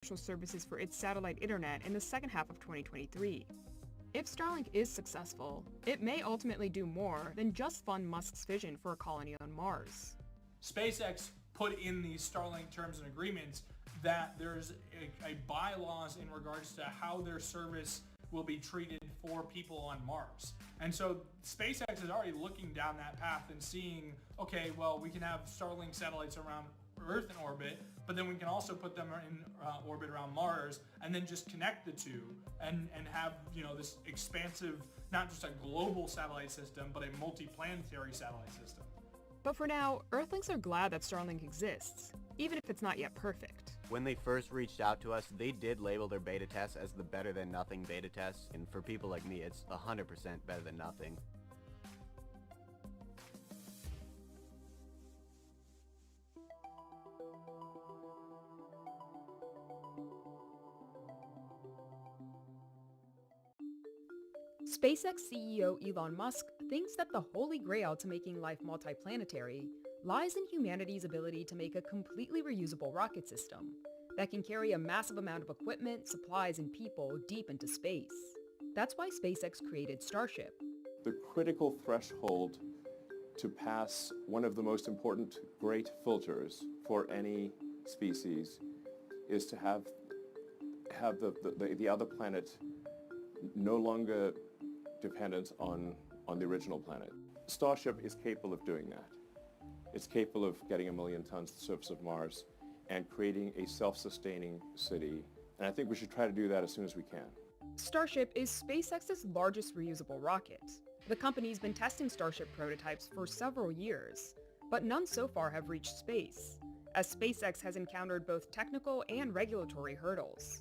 commercial services for its satellite internet in the second half of 2023. If Starlink is successful, it may ultimately do more than just fund Musk's vision for a colony on Mars. SpaceX put in these Starlink terms and agreements that there's a bylaws in regards to how their service will be treated for people on Mars. And so SpaceX is already looking down that path and seeing, okay, well, we can have Starlink satellites around Earth in orbit, but then we can also put them in orbit around Mars and then just connect the two and have, this expansive, not just a global satellite system, but a multi-planetary satellite system. But for now, Earthlings are glad that Starlink exists, even if it's not yet perfect. When they first reached out to us, they did label their beta test as the better than nothing beta test, and for people like me, it's 100% better than nothing. SpaceX CEO Elon Musk thinks that the holy grail to making life multiplanetary lies in humanity's ability to make a completely reusable rocket system that can carry a massive amount of equipment, supplies, and people deep into space. That's why SpaceX created Starship. The critical threshold to pass one of the most important great filters for any species is to have the other planet no longer dependent on the original planet. Starship is capable of doing that. It's capable of getting 1 million tons to the surface of Mars and creating a self-sustaining city. And I think we should try to do that as soon as we can. Starship is SpaceX's largest reusable rocket. The company's been testing Starship prototypes for several years, but none so far have reached space, as SpaceX has encountered both technical and regulatory hurdles.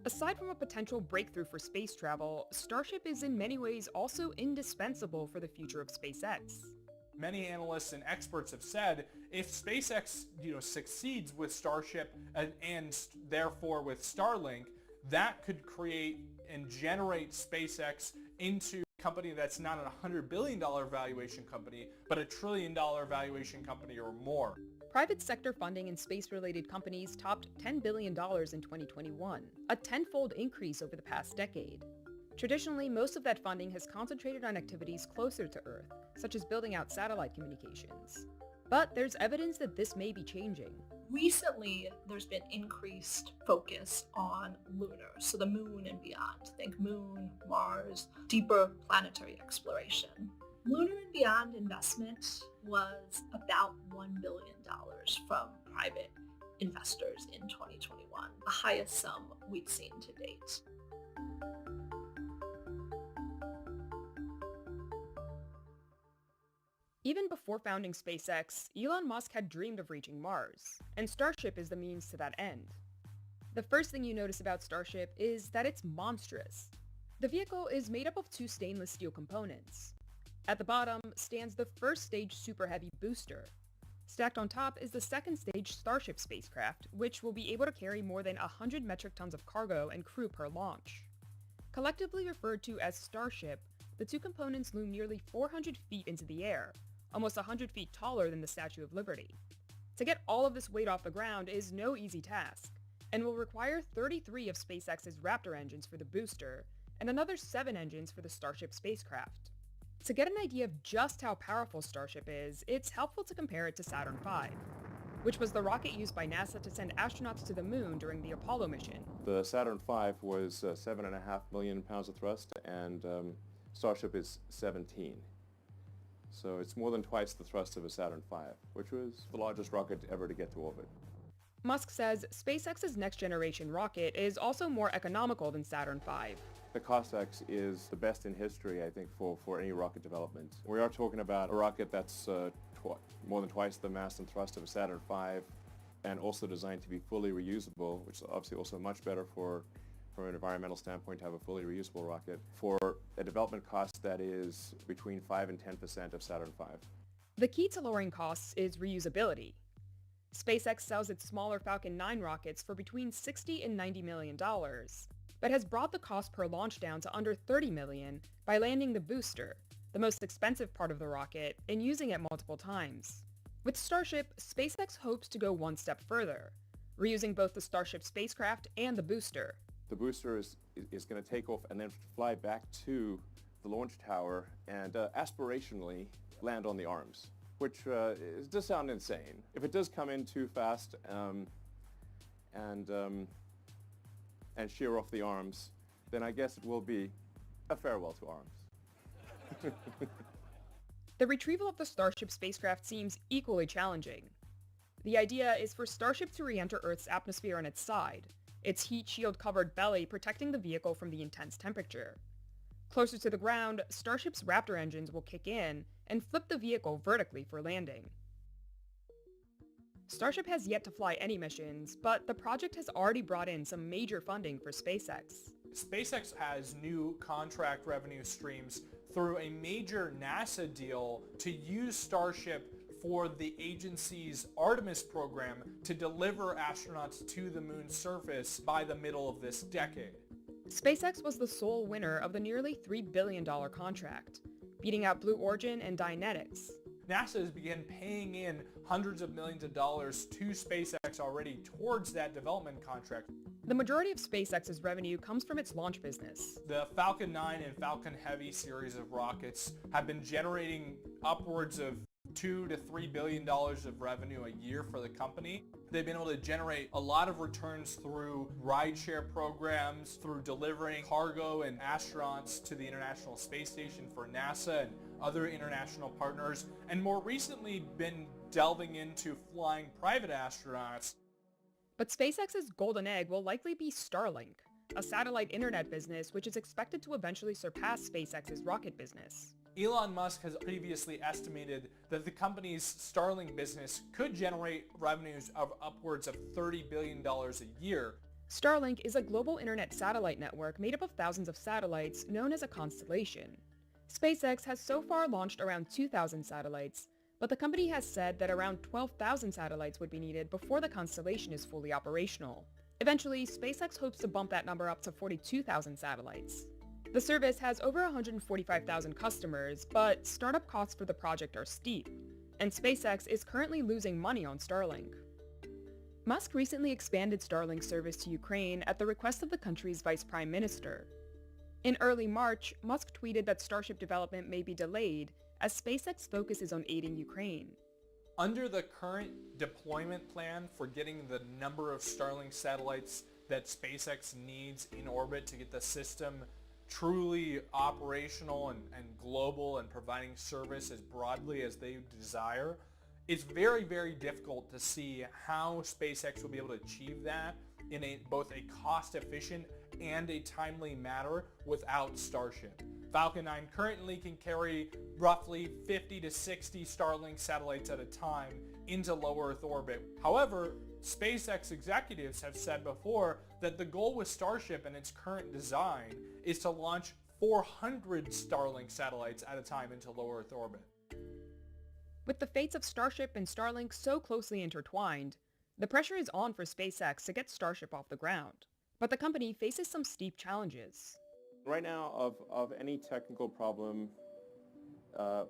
Aside from a potential breakthrough for space travel, Starship is in many ways also indispensable for the future of SpaceX. Many analysts and experts have said if SpaceX succeeds with Starship and therefore with Starlink, that could create and generate SpaceX into a company that's not a $100 billion valuation company, but a $1 trillion valuation company or more. Private sector funding in space-related companies topped $10 billion in 2021, a tenfold increase over the past decade. Traditionally, most of that funding has concentrated on activities closer to Earth, such as building out satellite communications. But there's evidence that this may be changing. Recently, there's been increased focus on lunar, so the moon and beyond. Think moon, Mars, deeper planetary exploration. Lunar and beyond investment was about $1 billion from private investors in 2021, the highest sum we'd seen to date. Even before founding SpaceX, Elon Musk had dreamed of reaching Mars, and Starship is the means to that end. The first thing you notice about Starship is that it's monstrous. The vehicle is made up of 2 stainless steel components. At the bottom stands the first stage Super Heavy booster. Stacked on top is the second stage Starship spacecraft, which will be able to carry more than 100 metric tons of cargo and crew per launch. Collectively referred to as Starship, the 2 components loom nearly 400 feet into the air, almost 100 feet taller than the Statue of Liberty. To get all of this weight off the ground is no easy task, and will require 33 of SpaceX's Raptor engines for the booster, and another 7 engines for the Starship spacecraft. To get an idea of just how powerful Starship is, it's helpful to compare it to Saturn V, which was the rocket used by NASA to send astronauts to the moon during the Apollo mission. The Saturn V was 7.5 million pounds of thrust, and Starship is 17. So it's more than twice the thrust of a Saturn V, which was the largest rocket ever to get to orbit. Musk says SpaceX's next-generation rocket is also more economical than Saturn V. The COSX is the best in history, I think, for any rocket development. We are talking about a rocket that's more than twice the mass and thrust of a Saturn V, and also designed to be fully reusable, which is obviously also much better from an environmental standpoint to have a fully reusable rocket, for a development cost that is between 5 and 10% of Saturn V. The key to lowering costs is reusability. SpaceX sells its smaller Falcon 9 rockets for between $60 and $90 million, but has brought the cost per launch down to under $30 million by landing the booster, the most expensive part of the rocket, and using it multiple times. With Starship, SpaceX hopes to go one step further, reusing both the Starship spacecraft and the booster. The booster is going to take off and then fly back to the launch tower and aspirationally land on the arms, which does sound insane. If it does come in too fast and shear off the arms, then I guess it will be a farewell to arms. The retrieval of the Starship spacecraft seems equally challenging. The idea is for Starship to re-enter Earth's atmosphere on its side, its heat shield-covered belly protecting the vehicle from the intense temperature. Closer to the ground, Starship's Raptor engines will kick in and flip the vehicle vertically for landing. Starship has yet to fly any missions, but the project has already brought in some major funding for SpaceX. SpaceX has new contract revenue streams through a major NASA deal to use Starship for the agency's Artemis program to deliver astronauts to the moon's surface by the middle of this decade. SpaceX was the sole winner of the nearly $3 billion contract, beating out Blue Origin and Dynetics. NASA has begun paying in hundreds of millions of dollars to SpaceX already towards that development contract. The majority of SpaceX's revenue comes from its launch business. The Falcon 9 and Falcon Heavy series of rockets have been generating upwards of $2 to $3 billion of revenue a year for the company. They've been able to generate a lot of returns through rideshare programs, through delivering cargo and astronauts to the International Space Station for NASA and other international partners, and more recently been delving into flying private astronauts. But SpaceX's golden egg will likely be Starlink, a satellite internet business which is expected to eventually surpass SpaceX's rocket business. Elon Musk has previously estimated that the company's Starlink business could generate revenues of upwards of $30 billion a year. Starlink is a global internet satellite network made up of thousands of satellites known as a constellation. SpaceX has so far launched around 2,000 satellites, but the company has said that around 12,000 satellites would be needed before the constellation is fully operational. Eventually, SpaceX hopes to bump that number up to 42,000 satellites. The service has over 145,000 customers, but startup costs for the project are steep, and SpaceX is currently losing money on Starlink. Musk recently expanded Starlink's service to Ukraine at the request of the country's vice prime minister. In early March, Musk tweeted that Starship development may be delayed as SpaceX focuses on aiding Ukraine. Under the current deployment plan for getting the number of Starlink satellites that SpaceX needs in orbit to get the system truly operational and global and providing service as broadly as they desire, it's very, very difficult to see how SpaceX will be able to achieve that in both a cost-efficient and a timely manner without Starship. Falcon 9 currently can carry roughly 50 to 60 Starlink satellites at a time into low Earth orbit. However, SpaceX executives have said before that the goal with Starship and its current design is to launch 400 Starlink satellites at a time into low Earth orbit. With the fates of Starship and Starlink so closely intertwined, the pressure is on for SpaceX to get Starship off the ground. But the company faces some steep challenges. Right now, of any technical problem,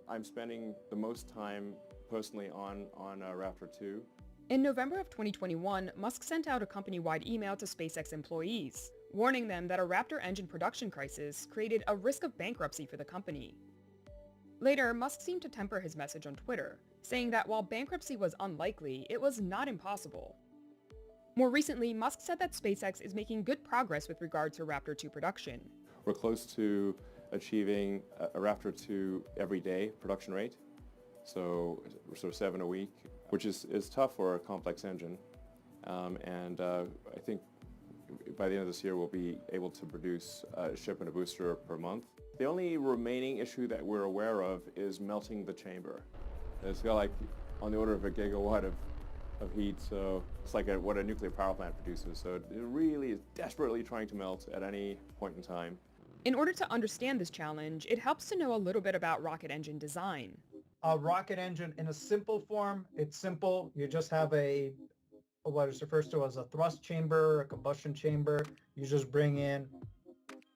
I'm spending the most time personally on Raptor 2. In November of 2021, Musk sent out a company-wide email to SpaceX employees, warning them that a Raptor engine production crisis created a risk of bankruptcy for the company. Later, Musk seemed to temper his message on Twitter, saying that while bankruptcy was unlikely, it was not impossible. More recently, Musk said that SpaceX is making good progress with regard to Raptor 2 production. We're close to achieving a Raptor 2 every day production rate, so 7 a week, which is tough for a complex engine. I think by the end of this year we'll be able to produce a ship and a booster per month. The only remaining issue that we're aware of is melting the chamber. It's got like on the order of a gigawatt of heat, so it's like what a nuclear power plant produces. So it really is desperately trying to melt at any point in time. In order to understand this challenge, it helps to know a little bit about rocket engine design. A rocket engine in a simple form, it's simple. You just have what is referred to as a thrust chamber, a combustion chamber. You just bring in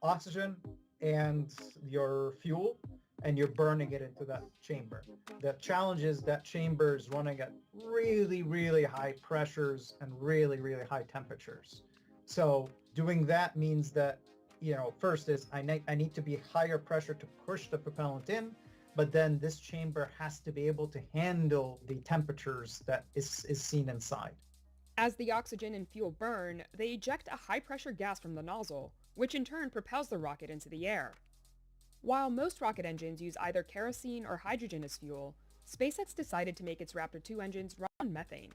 oxygen and your fuel, and you're burning it into that chamber. The challenge is that chamber is running at really, really high pressures and really, really high temperatures. So doing that means that, first is I need to be higher pressure to push the propellant in, but then this chamber has to be able to handle the temperatures that is seen inside. As the oxygen and fuel burn, they eject a high-pressure gas from the nozzle, which in turn propels the rocket into the air. While most rocket engines use either kerosene or hydrogen as fuel, SpaceX decided to make its Raptor 2 engines run on methane.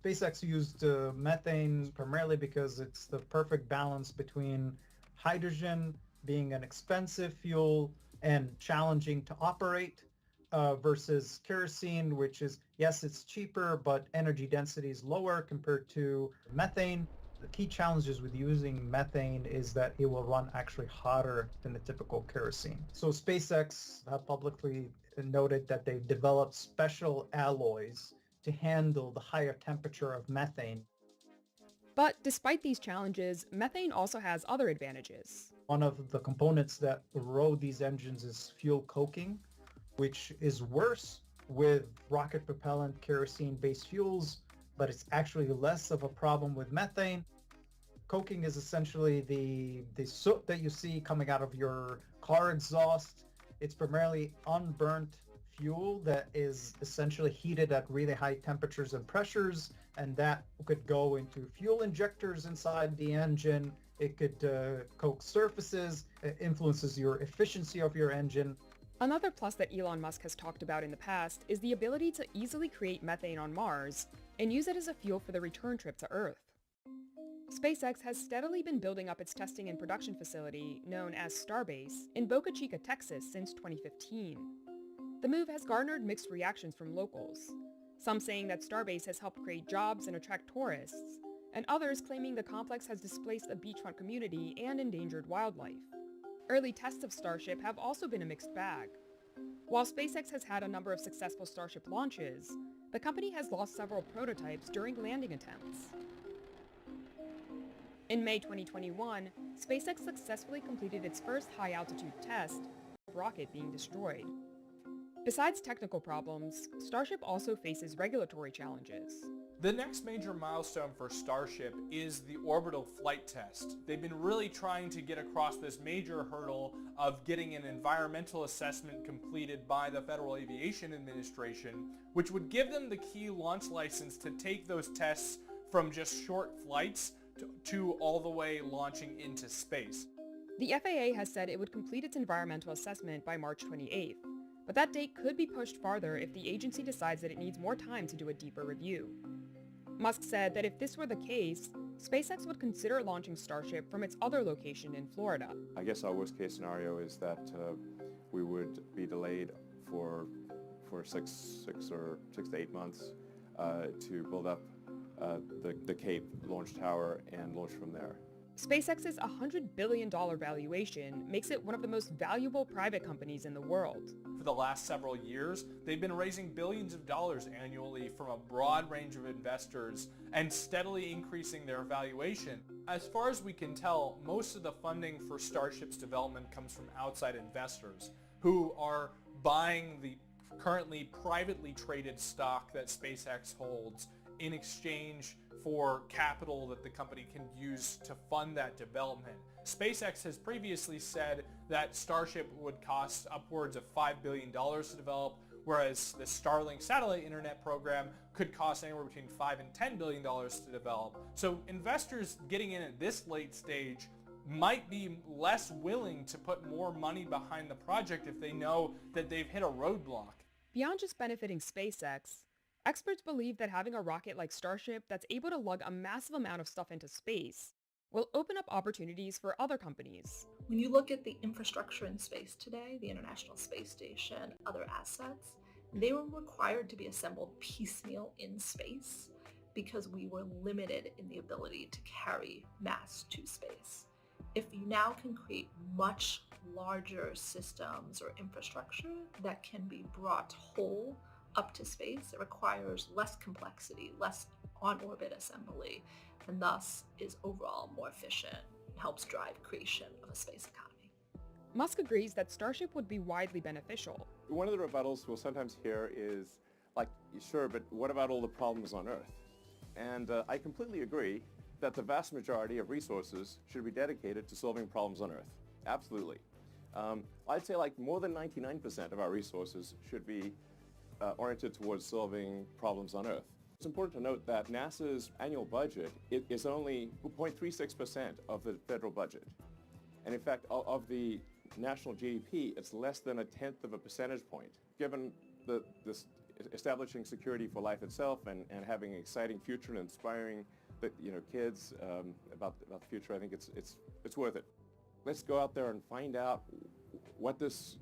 SpaceX used methane primarily because it's the perfect balance between hydrogen being an expensive fuel and challenging to operate versus kerosene, which is, yes, it's cheaper, but energy density is lower compared to methane. The key challenges with using methane is that it will run actually hotter than the typical kerosene. So SpaceX have publicly noted that they've developed special alloys to handle the higher temperature of methane. But despite these challenges, methane also has other advantages. One of the components that erode these engines is fuel coking, which is worse with rocket propellant kerosene-based fuels, but it's actually less of a problem with methane. Coking is essentially the soot that you see coming out of your car exhaust. It's primarily unburnt fuel that is essentially heated at really high temperatures and pressures, and that could go into fuel injectors inside the engine. It could coke surfaces. It influences your efficiency of your engine. Another plus that Elon Musk has talked about in the past is the ability to easily create methane on Mars and use it as a fuel for the return trip to Earth. SpaceX has steadily been building up its testing and production facility, known as Starbase, in Boca Chica, Texas since 2015. The move has garnered mixed reactions from locals, some saying that Starbase has helped create jobs and attract tourists, and others claiming the complex has displaced a beachfront community and endangered wildlife. Early tests of Starship have also been a mixed bag. While SpaceX has had a number of successful Starship launches, the company has lost several prototypes during landing attempts. In May 2021, SpaceX successfully completed its first high-altitude test, the rocket being destroyed. Besides technical problems, Starship also faces regulatory challenges. The next major milestone for Starship is the orbital flight test. They've been really trying to get across this major hurdle of getting an environmental assessment completed by the Federal Aviation Administration, which would give them the key launch license to take those tests from just short flights to all the way launching into space. The FAA has said it would complete its environmental assessment by March 28th, but that date could be pushed farther if the agency decides that it needs more time to do a deeper review. Musk said that if this were the case, SpaceX would consider launching Starship from its other location in Florida. I guess our worst case scenario is that we would be delayed for 6 to 8 months to build up the Cape launch tower and launch from there. SpaceX's $100 billion valuation makes it one of the most valuable private companies in the world. For the last several years, they've been raising billions of dollars annually from a broad range of investors and steadily increasing their valuation. As far as we can tell, most of the funding for Starship's development comes from outside investors who are buying the currently privately traded stock that SpaceX holds in exchange for capital that the company can use to fund that development. SpaceX has previously said that Starship would cost upwards of $5 billion to develop, whereas the Starlink satellite internet program could cost anywhere between $5 and $10 billion to develop. So investors getting in at this late stage might be less willing to put more money behind the project if they know that they've hit a roadblock. Beyond just benefiting SpaceX, experts believe that having a rocket like Starship that's able to lug a massive amount of stuff into space will open up opportunities for other companies. When you look at the infrastructure in space today, the International Space Station, other assets, they were required to be assembled piecemeal in space because we were limited in the ability to carry mass to space. If you now can create much larger systems or infrastructure that can be brought whole up to space, it requires less complexity, less on-orbit assembly, and thus is overall more efficient and helps drive creation of a space economy. Musk agrees that Starship would be widely beneficial. One of the rebuttals we'll sometimes hear is, like, sure, but what about all the problems on Earth? And I completely agree that the vast majority of resources should be dedicated to solving problems on Earth. Absolutely. I'd say like more than 99% of our resources should be oriented towards solving problems on Earth. It's important to note that NASA's annual budget is only 0.36% of the federal budget. And in fact, of the national GDP, it's less than 1/10 of a percentage point. Given this establishing security for life itself and having an exciting future and inspiring kids about the future, I think it's worth it. Let's go out there and find out what this